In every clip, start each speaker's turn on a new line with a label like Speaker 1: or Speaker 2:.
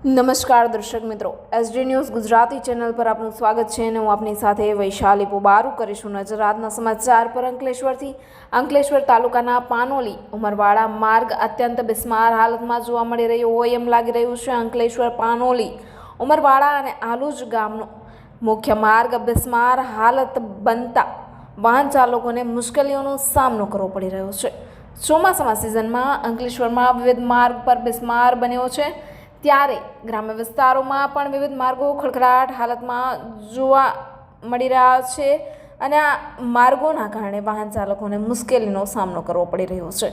Speaker 1: નમસ્કાર દર્શક મિત્રો, એસડી ન્યૂઝ ગુજરાતી ચેનલ પર આપનું સ્વાગત છે અને હું આપની સાથે વૈશાલી પોબારુ કરીશું નજર આજના સમાચાર પર। અંકલેશ્વર તાલુકાના પાનોલી ઉમરવાડા માર્ગ અત્યંત બિસ્માર હાલતમાં જોવા મળી રહ્યો હોય એમ લાગી રહ્યું છે। અંકલેશ્વર પાનોલી ઉમરવાડા અને આલુજ ગામનો મુખ્ય માર્ગ બિસ્માર હાલત બનતા વાહન ચાલકોને મુશ્કેલીઓનો સામનો કરવો પડી રહ્યો છે। ચોમાસાના સિઝનમાં અંકલેશ્વરમાં વિવિધ માર્ગ પર બિસ્માર બન્યો છે, ત્યારે ગ્રામ્ય વિસ્તારોમાં પણ વિવિધ માર્ગો ખડખડાટ હાલતમાં જોવા મળી રહ્યા છે અને આ માર્ગોના કારણે વાહન ચાલકોને મુશ્કેલીનો સામનો કરવો પડી રહ્યો છે।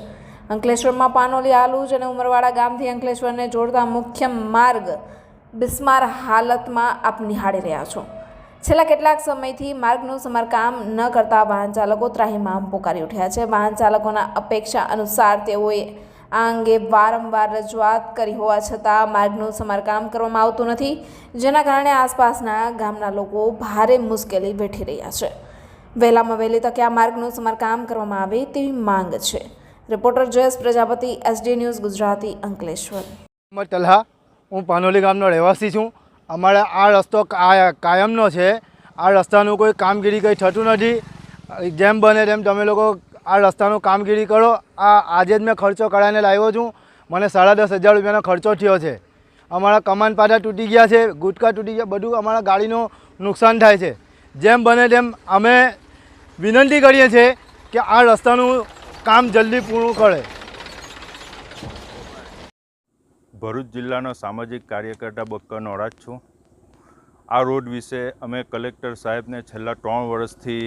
Speaker 1: અંકલેશ્વરમાં પાનોલી આલુજ અને ઉમરવાડા ગામથી અંકલેશ્વરને જોડતા મુખ્ય માર્ગ બિસ્માર હાલતમાં આપ નિહાળી રહ્યા છો। છેલ્લા કેટલાક સમયથી માર્ગનું સમારકામ ન કરતા વાહન ચાલકો ત્રાહિમામ પોકારી ઉઠ્યા છે। વાહન ચાલકોના અપેક્ષા અનુસાર તેઓએ આ અંગે વારંવાર રજૂઆત કરી હોવા છતાં માર્ગનું સમારકામ કરવામાં આવતું નથી, જેના કારણે આસપાસના ગામના લોકો ભારે મુશ્કેલી વેઠી રહ્યા છે। વહેલામાં વહેલી તકે આ માર્ગનું સમારકામ કરવામાં આવે તેવી માંગ છે। Reporter Jayesh Prajapati, SD news Gujarati, Ankleshwar.
Speaker 2: Talha, હું પાનોલી ગામનો રહેવાસી છું। અમારે આ રસ્તો કાયમનો છે। આ રસ્તાનું કોઈ કામગીરી કંઈ થતું નથી। જેમ બને તેમ તમે લોકો આ રસ્તાનું કામગીરી કરો। આજે જ મેં ખર્ચો કરાવીને લાવ્યો છું। મને 10,500 રૂપિયાનો ખર્ચો થયો છે। અમારા કમાન પાટા તૂટી ગયા છે, ગુટકા તૂટી ગયા, બધું અમારા ગાડીનું નુકસાન થાય છે। જેમ બને તેમ અમે વિનંતી કરીએ છીએ કે આ રસ્તાનું કામ જલ્દી પૂરું કરે।
Speaker 3: ભરૂચ જિલ્લાનો સામાજિક કાર્યકર્તા બક્કર નોરાજ છું। આ રોડ વિશે અમે કલેક્ટર સાહેબને છેલ્લા 3 વર્ષથી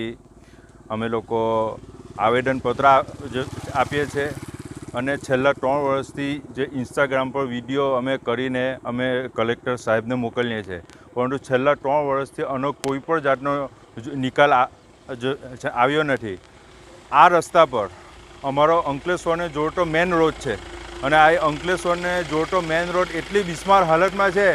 Speaker 3: અમે લોકો આવેદનપત્ર આપીએ છીએ અને છેલ્લા 3 વર્ષથી જે ઇન્સ્ટાગ્રામ પર વિડીયો અમે કરીને અમે કલેક્ટર સાહેબને મોકલીએ છીએ, પરંતુ છેલ્લા 3 વર્ષથી આનો કોઈ પણ જાતનો નિકાલ આવ્યો નથી। આ રસ્તા પર અમારો અંકલેશ્વરને જોડતો મેઇન રોડ છે અને આ અંકલેશ્વરને જોડતો મેઇન રોડ એટલી બિસ્માર હાલતમાં છે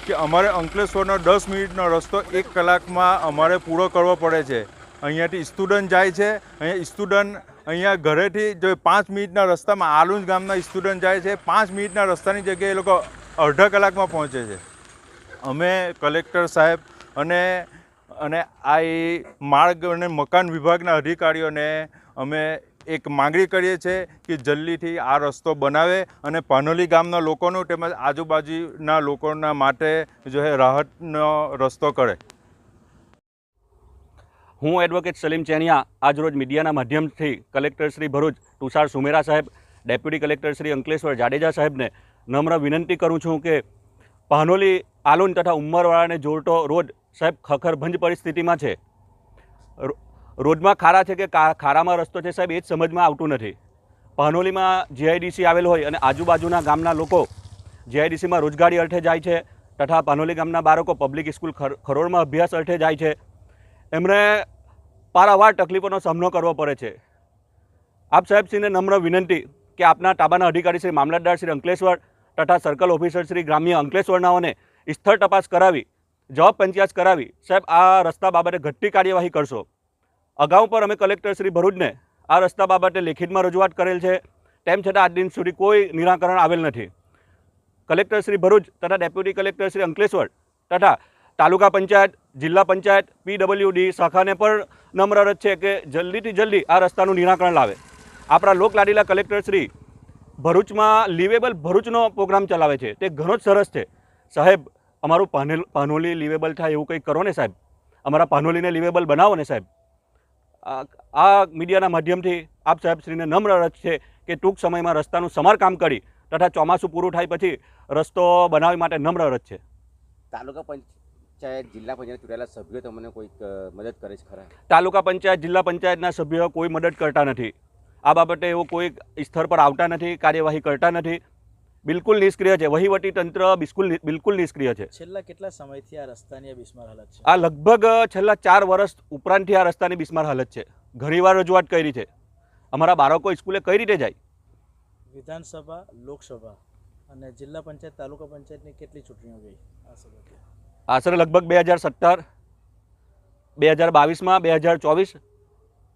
Speaker 3: કે અમારે અંકલેશ્વરનો 10 મિનિટનો રસ્તો 1 કલાકમાં અમારે પૂરો કરવો પડે છે। અહીંયાથી સ્ટુડન્ટ જાય છે, અહીંયા ઘરેથી જો 5 મિનિટના રસ્તામાં આલુજ ગામના સ્ટુડન્ટ જાય છે, 5 મિનિટના રસ્તાની જગ્યાએ એ લોકો અડધા કલાકમાં પહોંચે છે। અમે કલેક્ટર સાહેબ અને આ માર્ગ અને મકાન વિભાગના અધિકારીઓને અમે એક માંગણી કરીએ છીએ કે જલ્દીથી આ રસ્તો બનાવે અને પાનોલી ગામના લોકોનું તેમજ આજુબાજુના લોકોના માટે જો રાહતનો રસ્તો કરે।
Speaker 4: હું એડવોકેટ સલીમ ચેનિયા આજરોજ મીડિયાના માધ્યમથી કલેક્ટર શ્રી ભરૂચ તુષાર સુમેરા સાહેબ, ડેપ્યુટી કલેક્ટર શ્રી અંકલેશ્વર જાડેજા સાહેબને નમ્ર વિનંતી કરું છું કે પાનોલી આલુન તથા ઉમરવાડાને જોડતો રોડ સાહેબ ખખરભંજ પરિસ્થિતિમાં છે। રોડમાં ખારા છે કે ખારામાં રસ્તો છે સાહેબ, એ જ સમજમાં આવતું નથી। પાનોલીમાં જીઆઈડીસી આવેલ હોય અને આજુબાજુના ગામના લોકો જીઆઈડીસીમાં રોજગારી અર્થે જાય છે તથા પાનોલી ગામના બાળકો પબ્લિક સ્કૂલ ખરોડમાં અભ્યાસ અર્થે જાય છે। એમણે પારાવાર તકલીફોનો સામનો કરવો પડે છે। આપ સાહેબશ્રીને નમ્ર વિનંતી કે આપના તાબાના અધિકારી શ્રી મામલતદાર શ્રી અંકલેશ્વર તથા સર્કલ ઓફિસર શ્રી ગ્રામ્ય અંકલેશ્વરનાઓને સ્થળ તપાસ કરાવી જવાબ પંચાયત કરાવી સાહેબ આ રસ્તા બાબતે ઘટતી કાર્યવાહી કરશો। અગાઉ પર અમે કલેક્ટર શ્રી ભરૂચને આ રસ્તા બાબતે લેખિતમાં રજૂઆત કરેલ છે, તેમ છતાં આજ દિન સુધી કોઈ નિરાકરણ આવેલ નથી। કલેક્ટર શ્રી ભરૂચ તથા ડેપ્યુટી કલેક્ટર શ્રી અંકલેશ્વર તથા તાલુકા પંચાયત, જિલ્લા પંચાયત, PWD શાખાને પણ નમ્ર અરજ છે કે જલ્દીથી જલ્દી આ રસ્તાનું નિરાકરણ લાવે। આપણા લોકલાડીલા કલેક્ટર શ્રી ભરૂચમાં લિવેબલ ભરૂચનો પ્રોગ્રામ ચલાવે છે, તે ઘણો જ સરસ છે સાહેબ। અમારું પાનોલી લિવેબલ થાય એવું કંઈક કરો ને સાહેબ, અમારા પાનોલીને લિવેબલ બનાવો ને સાહેબ। આ મીડિયાના માધ્યમથી આપ સાહેબશ્રીને નમ્ર અરજ છે કે ટૂંક સમયમાં રસ્તાનું સમારકામ કરી તથા ચોમાસું પૂરું થાય પછી રસ્તો બનાવવા માટે નમ્ર અરજ છે।
Speaker 5: તાલુકા પંચાયત, જિલ્લા પંચાયત ચૂંટાયેલા સભ્યો તમને કોઈક મદદ કરે છે ખરા?
Speaker 4: તાલુકા પંચાયત, જિલ્લા પંચાયતના સભ્યો કોઈ મદદ કરતા નથી। આ બાબતે એવું કોઈ સ્તર પર આવતા નથી, કાર્યવાહી કરતા નથી, બિલકુલ નિષ્ક્રિય છે। વહીવટી તંત્ર બિલકુલ નિષ્ક્રિય છે।
Speaker 6: છેલ્લા કેટલા સમયથી આ રસ્તાની બિસ્માર હાલત છે?
Speaker 4: આ લગભગ છેલ્લા 4 વર્ષ ઉપરાંતથી આ રસ્તાની બિસ્માર હાલત છે। ઘણીવાર રજૂઆત કરી છે। અમારા બાળકો સ્કૂલે કઈ રીતે જાય?
Speaker 6: વિધાનસભા, લોકસભા અને જિલ્લા પંચાયત, તાલુકા પંચાયતની કેટલી ચૂંટણીઓ ગઈ આ સમયે?
Speaker 4: આશરે લગભગ 2017, 2022માં, 2024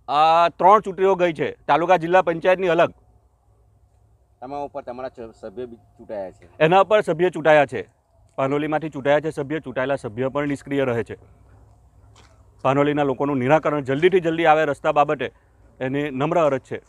Speaker 4: આ 3 ચૂંટણીઓ ગઈ છે, તાલુકા જિલ્લા પંચાયતની અલગ।
Speaker 5: તમારા ઉપર તમારા સભ્ય ચૂંટાયા છે?
Speaker 4: એના પર સભ્ય ચૂંટાયા છે। પાનોલીમાંથી ચૂંટાયા છે સભ્ય, ચૂંટાયેલા સભ્ય પણ નિષ્ક્રિય રહે છે. પાનોલીના લોકોનું નિરાકરણ જલ્દીથી જલ્દી આવે રસ્તા બાબતે એની નમ્ર અરજ છે.